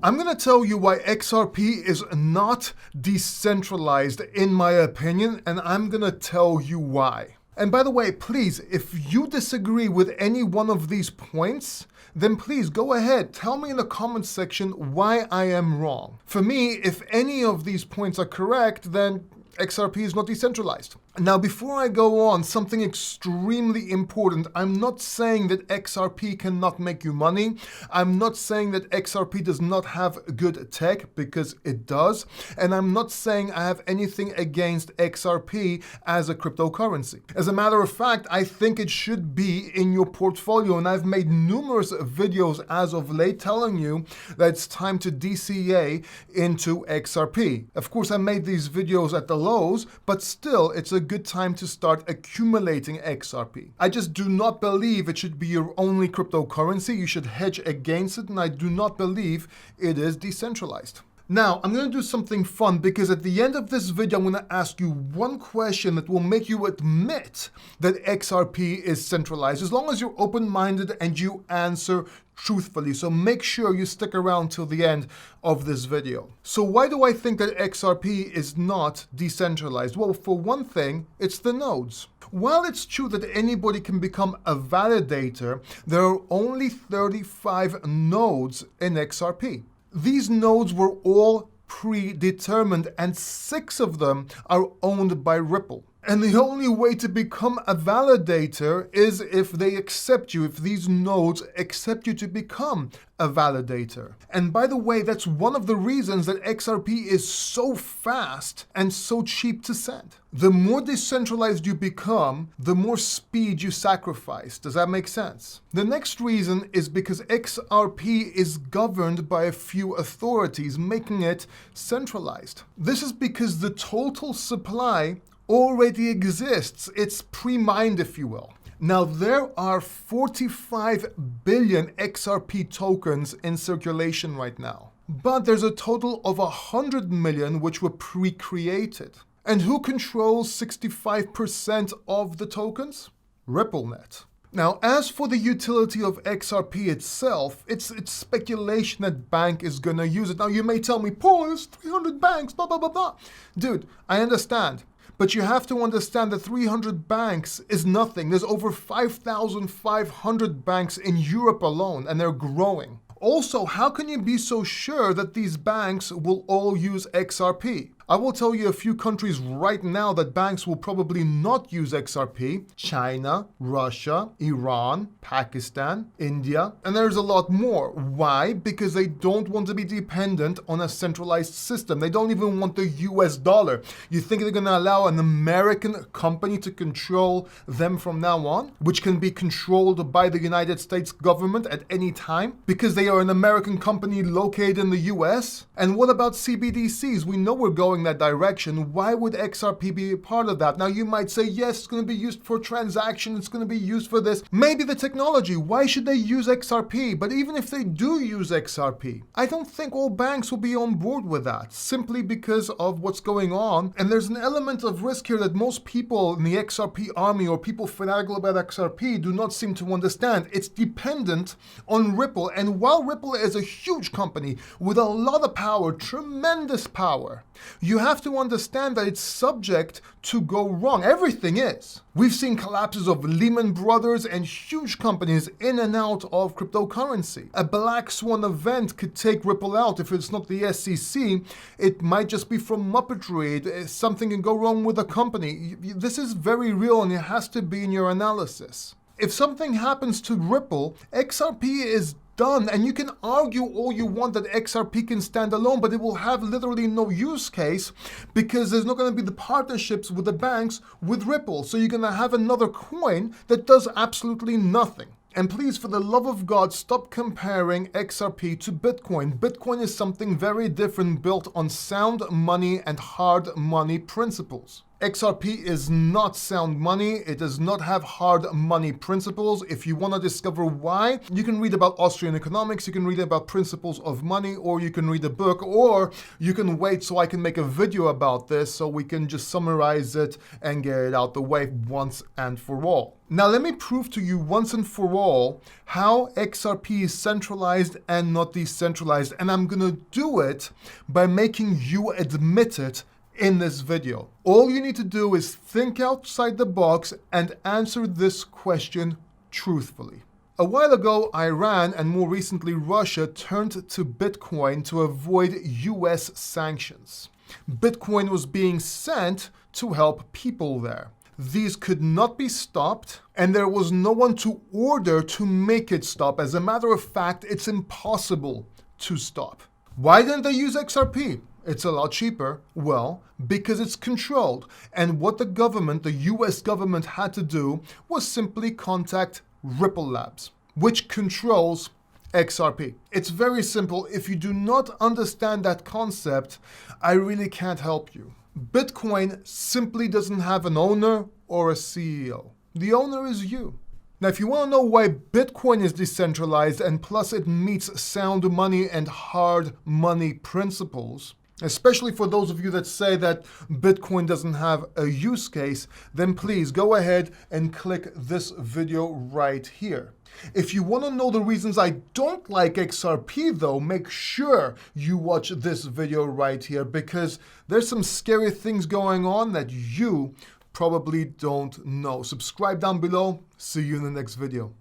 I'm going to tell you why XRP is not decentralized in my opinion, and I'm going to tell you why. And by the way, please, if you disagree with any one of these points, then please go ahead, tell me in the comments section why I am wrong. For me, if any of these points are correct, then XRP is not decentralized. Now, before I go on, something extremely important. I'm not saying that XRP cannot make you money. I'm not saying that XRP does not have good tech, because it does. And I'm not saying I have anything against XRP as a cryptocurrency. As a matter of fact, I think it should be in your portfolio. And I've made numerous videos as of late telling you that it's time to DCA into XRP. Of course, I made these videos at the lows, but still, it's a good time to start accumulating XRP. I just do not believe it should be your only cryptocurrency. You should hedge against it, and I do not believe it is decentralized. Now, I'm going to do something fun, because at the end of this video, I'm going to ask you one question that will make you admit that XRP is centralized, as long as you're open-minded and you answer truthfully. So make sure you stick around till the end of this video. So why do I think that XRP is not decentralized? Well, for one thing, it's the nodes. While it's true that anybody can become a validator, there are only 35 nodes in XRP. These nodes were all predetermined, and 6 of them are owned by Ripple. And the only way to become a validator is if they accept you, if these nodes accept you to become a validator. And by the way, that's one of the reasons that XRP is so fast and so cheap to send. The more decentralized you become, the more speed you sacrifice. Does that make sense? The next reason is because XRP is governed by a few authorities, making it centralized. This is because the total supply already exists. It's pre-mined, if you will. Now, there are 45 billion XRP tokens in circulation right now, but there's a total of 100 million which were pre-created. And who controls 65% of the tokens? RippleNet. Now, as for the utility of XRP itself, it's speculation that bank is going to use it. Now, you may tell me, Paul, there's 300 banks, blah, blah, blah, blah. Dude, I understand. But you have to understand that 300 banks is nothing. There's over 5,500 banks in Europe alone, and they're growing. Also, how can you be so sure that these banks will all use XRP? I will tell you a few countries right now that banks will probably not use XRP: China, Russia, Iran, Pakistan, India, and there's a lot more. Why? Because they don't want to be dependent on a centralized system. They don't even want the US dollar. You think they're going to allow an American company to control them from now on, which can be controlled by the United States government at any time because they are an American company located in the US? And what about CBDCs? We know we're going that direction. Why would XRP be a part of that? Now, you might say, yes, it's going to be used for transaction, it's going to be used for this. Maybe the technology. Why should they use XRP? But even if they do use XRP, I don't think all banks will be on board with that, simply because of what's going on. And there's an element of risk here that most people in the XRP army, or people fanatical about XRP, do not seem to understand. It's dependent on Ripple. And while Ripple is a huge company with a lot of power, tremendous power, you have to understand that it's subject to go wrong. Everything is. We've seen collapses of Lehman Brothers and huge companies in and out of cryptocurrency. A black swan event could take Ripple out. If it's not the SEC, it might just be from muppetry. Something can go wrong with a company. This is very real, and it has to be in your analysis. If something happens to Ripple, XRP is done. And you can argue all you want that XRP can stand alone, but it will have literally no use case because there's not going to be the partnerships with the banks with Ripple. So you're going to have another coin that does absolutely nothing. And please, for the love of God, stop comparing XRP to Bitcoin. Bitcoin is something very different, built on sound money and hard money principles. XRP is not sound money. It does not have hard money principles. If you want to discover why, you can read about Austrian economics, you can read about principles of money, or you can read a book, or you can wait so I can make a video about this so we can just summarize it and get it out the way once and for all. Now let me prove to you once and for all how XRP is centralized and not decentralized, and I'm gonna do it by making you admit it in this video. All you need to do is think outside the box and answer this question truthfully. A while ago, Iran and more recently Russia turned to Bitcoin to avoid US sanctions. Bitcoin was being sent to help people there. These could not be stopped, and there was no one to order to make it stop. As a matter of fact, it's impossible to stop. Why didn't they use XRP? It's a lot cheaper. Well, because it's controlled. And what the government, the US government, had to do was simply contact Ripple Labs, which controls XRP. It's very simple. If you do not understand that concept, I really can't help you. Bitcoin simply doesn't have an owner or a CEO. The owner is you. Now, if you want to know why Bitcoin is decentralized and plus it meets sound money and hard money principles, especially for those of you that say that Bitcoin doesn't have a use case, then please go ahead and click this video right here. If you want to know the reasons I don't like XRP though, make sure you watch this video right here because there's some scary things going on that you probably don't know. Subscribe down below. See you in the next video.